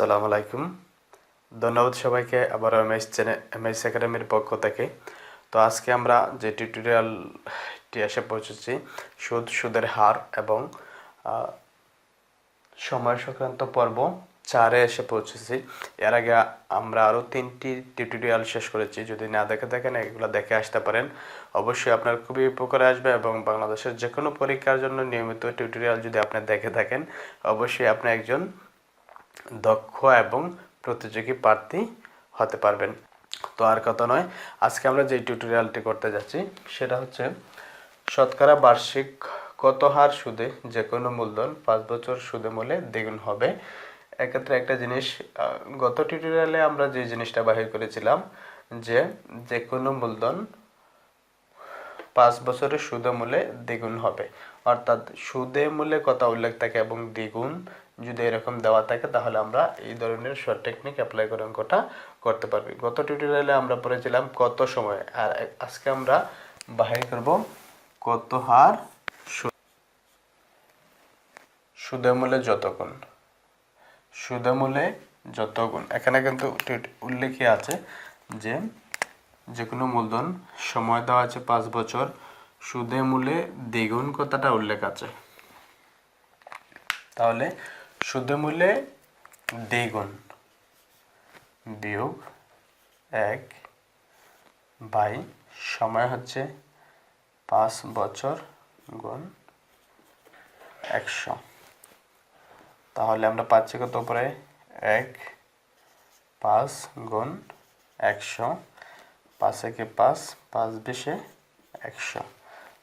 আসসালামু আলাইকুম। ধন্যবাদ সবাইকে আবার এমএইচ একাডেমির পক্ষ থেকে। তো আজকে আমরা যে টিউটোরিয়ালটি এসে পৌঁছেছি সুদের হার এবং সময় সংক্রান্ত পর্ব 4-এ এসে পৌঁছেছি। এর আগে আমরা আরও 3টি টিউটোরিয়াল শেষ করেছি। যদি না দেখে থাকেন এগুলো দেখে আসতে পারেন, অবশ্যই আপনার খুবই উপকারে আসবে এবং বাংলাদেশের যে কোনো পরীক্ষার জন্য নিয়মিত টিউটোরিয়াল যদি আপনি দেখে থাকেন অবশ্যই আপনি একজন দক্ষ এবং প্রতিযোগী প্রার্থী হতে পারবেন। তো আর কথা নয়, আজকে আমরা যে টিউটোরিয়ালটি করতে যাচ্ছি সেটা হচ্ছে শতকরা বার্ষিক কত হার সুদে যে কোনো মূলধন 5 বছর সুদে মূলে দ্বিগুণ হবে। এক্ষেত্রে একটা জিনিস, গত টিউটোরিয়ালে আমরা যে জিনিসটা বাহির করেছিলাম যে যে কোনো মূলধন 5 বছরের সুদে মূলে দ্বিগুণ হবে, অর্থাৎ সুদে মূলে কথা উল্লেখ থাকে এবং দ্বিগুণ যদি এরকম দেওয়া থাকে তাহলে আমরা এই ধরনের শর্ট টেকনিক অ্যাপ্লাই করে অঙ্কটা করতে পারবি। গত টিউটোরিয়ালে আমরা পড়েছিলাম কত সময়, আর আজকে আমরা বাহির করব কত হার সুদে মূলে যতগুণ। সুদে মূলে যতগুণ এখানে কিন্তু উল্লেখই আছে যে যে কোনো মূলধন সময় দেওয়া আছে 5 বছর, সুদে মূলে দ্বিগুণ কথাটা উল্লেখ আছে। তাহলে সুদে মূলে দ্বিগুণ বিয়োগ 1 বাই সময় হচ্ছে 5 বছর গুণ 100। তাহলে আমরা পাচ্ছি কত উপরে 1 5 গুণ 100, 5 একে 5, 5 20 100।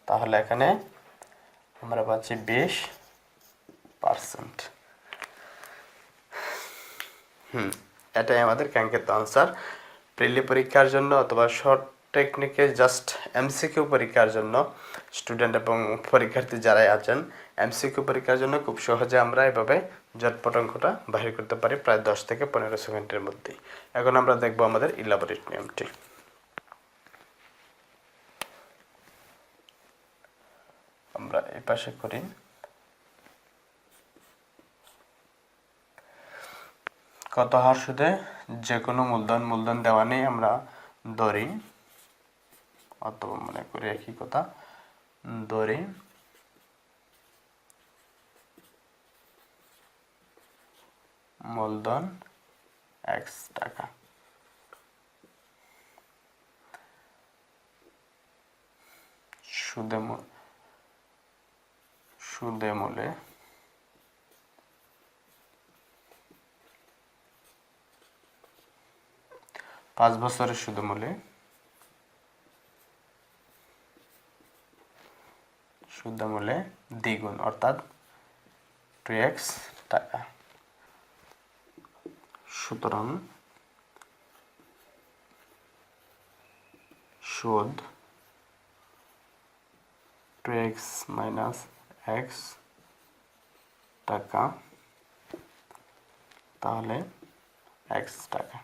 তাহলে এখানে আমরা পাচ্ছি 20%। এটাই আমাদের কাঙ্ক্ষিত আনসার। প্রিলি পরীক্ষার জন্য অথবা শর্ট টেকনিকে জাস্ট এমসিকিউ পরীক্ষার জন্য স্টুডেন্ট এবং পরীক্ষার্থী যারাই আছেন এমসিকিউ পরীক্ষার জন্য খুব সহজে আমরা এভাবে ঝটপট অঙ্কটা বাহির করতে পারি প্রায় 10 থেকে 15 সেকেন্ডের মধ্যেই। এখন আমরা দেখব আমাদের ইলাবোরেট নিয়মটি। আমরা এই পাশে করি। কত হার সুদে যে কোনো মূলধন দেওয়া নেই আমরা ধরি, অথবা মনে করি একই কথা ধরি মূলধন x টাকা। সুদে মূলে 5 বছরের সুদে মূলে দ্বিগুণ অর্থাৎ 2x টাকা। সুতরাং সুদ 2x মাইনাস x টাকা, তাহলে x টাকা।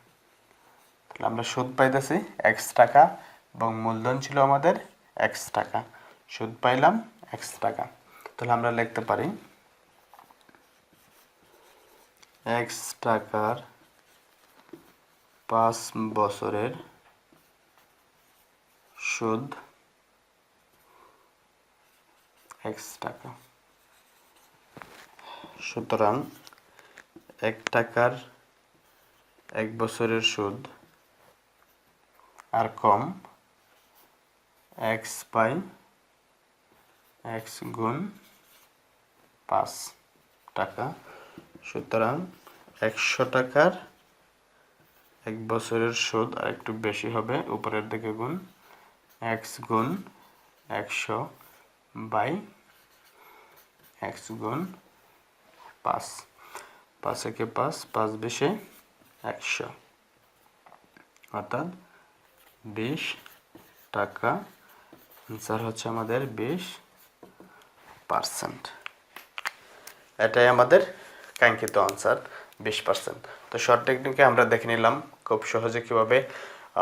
তাহলে আমরা সুদ পাইতেছি x টাকা এবং মূলধন ছিল আমাদের x টাকা, সুদ পাইলাম x টাকা। তাহলে আমরা লিখতে পারি x টাকার 5 বছরের সুদ x টাকা। সুতরাং 1 টাকার 1 বছরের সুদ আর কম x বাই x গুণ 5 টাকা। সুতরাং 100 টাকার 1 বছরের সুদ আর একটু বেশি হবে, উপরের দিকে গুণ x গুণ 100 বাই x গুণ 5, 5 একে 5, 5 20 100, অর্থাৎ 20 টাকা। আনসার হচ্ছে আমাদের 20%। এটাই আমাদের কাঙ্ক্ষিত আনসার 20%। তো শর্ট টেকনিকে আমরা দেখে নিলাম খুব সহজে কিভাবে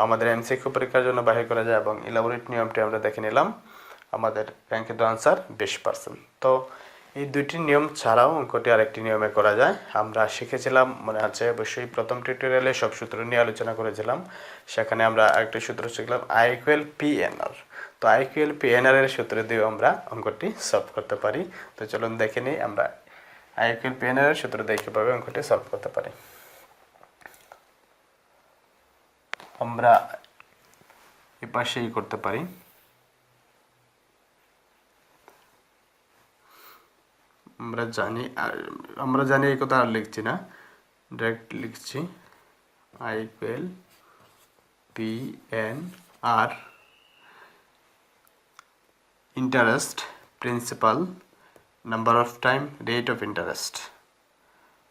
আমাদের এমসিকিউ পরীক্ষার জন্য বাহির করা যায় এবং ইলাবোরেট নিয়মটি আমরা দেখে নিলাম। আমাদের কাঙ্ক্ষিত আনসার 20%। তো এই দুইটি নিয়ম ছাড়াও অঙ্কটি আরেকটি নিয়মে করা যায়। আমরা শিখেছিলাম, মনে আছে অবশ্যই, প্রথম টিউটোরিয়ালে সব সূত্র নিয়ে আলোচনা করেছিলাম। সেখানে আমরা আরেকটি সূত্র শিখলাম I=PNR। তো I=PNR এর সূত্র দিয়ে আমরা অঙ্কটি সলভ করতে পারি। তো চলুন দেখে নিই আমরা I=PNR এর সূত্র দিয়ে কীভাবে অঙ্কটি সলভ করতে পারি। আমরা এ পাশেই করতে পারি। আমরা জানি এই কথা আর লিখছি না, ডাইরেক্ট লিখছি I=PNR, interest, principal, number of time, rate of interest,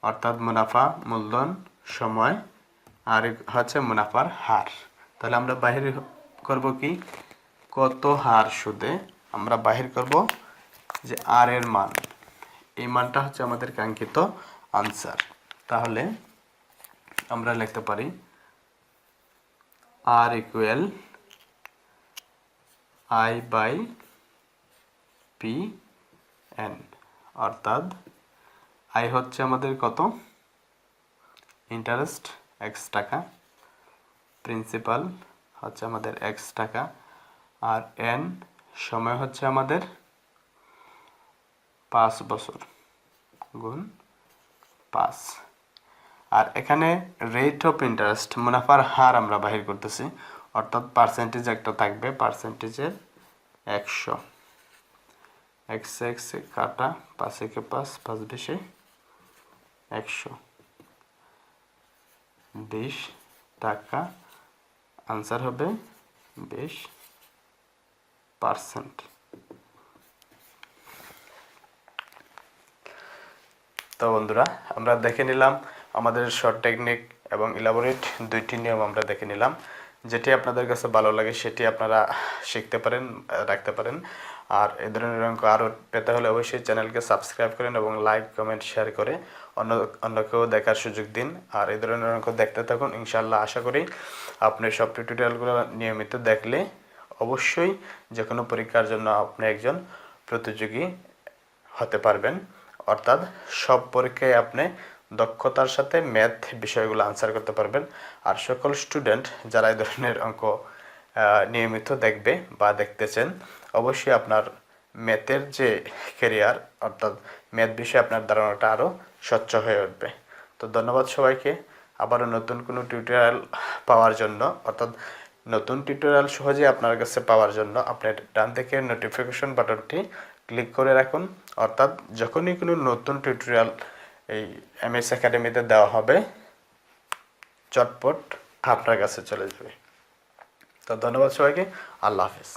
অর্থাৎ মুনাফা, মূলধন, সময়, আর হচ্ছে মুনাফার হার। তাহলে আমরা বাহির করব কি, কত হার সুদে আমরা বাহির করব যে আর এর মান, এই মানটা হচ্ছে আমাদের কাঙ্ক্ষিত আনসার। তাহলে আমরা লিখতে পারি R=I/PN, অর্থাৎ আই হচ্ছে আমাদের কত, ইন্টারেস্ট x টাকা, প্রিন্সিপাল হচ্ছে আমাদের x টাকা, আর n সময় হচ্ছে আমাদের 5 বছর গুণ 5। আর এখানে রেট অফ ইন্টারেস্ট, মুনাফার হার আমরা বাহির করতেছি, অর্থাৎ পার্সেন্টেজ একটা থাকবে, পার্সেন্টেজের 100, x কাটা 5 একে 5, 5 20 100, 20 টাকা, আনসার হবে 20%। তো বন্ধুরা, আমরা দেখে নিলাম আমাদের শর্ট টেকনিক এবং ইলাবোরেট দুইটি নিয়ম আমরা দেখে নিলাম। যেটি আপনাদের কাছে ভালো লাগে সেটি আপনারা শিখতে পারেন, রাখতে পারেন। আর এই ধরনের অঙ্ক আরও পেতে হলে অবশ্যই চ্যানেলকে সাবস্ক্রাইব করেন এবং লাইক, কমেন্ট, শেয়ার করে অন্যকেও দেখার সুযোগ দিন। আর এই ধরনের অঙ্ক দেখতে থাকুন। ইনশাআল্লাহ আশা করি আপনি সব টিউটোরিয়ালগুলো নিয়মিত দেখলে অবশ্যই যে কোনো পরীক্ষার জন্য আপনি একজন প্রতিযোগী হতে পারবেন। অর্থাৎ সব পরীক্ষায় আপনি দক্ষতার সাথে ম্যাথ বিষয়গুলো আনসার করতে পারবেন। আর সকল স্টুডেন্ট যারা এই ধরনের অঙ্ক নিয়মিত দেখবে বা দেখতেছেন, অবশ্যই আপনার ম্যাথের যে ক্যারিয়ার, অর্থাৎ ম্যাথ বিষয়ে আপনার ধারণাটা আরও স্বচ্ছ হয়ে উঠবে। তো ধন্যবাদ সবাইকে। আবারও নতুন কোনো টিউটোরিয়াল পাওয়ার জন্য, অর্থাৎ নতুন টিউটোরিয়াল সহজে আপনার কাছে পাওয়ার জন্য আপনার ডান দিকে নোটিফিকেশন বাটনটি ক্লিক করে রাখুন। অর্থাৎ যখনই কোনো নতুন টিউটোরিয়াল এই M.H একাডেমিতে দেওয়া হবে, চটপট আপনার কাছে চলে যাবে। তো ধন্যবাদ সবাইকে। আল্লাহ হাফেজ।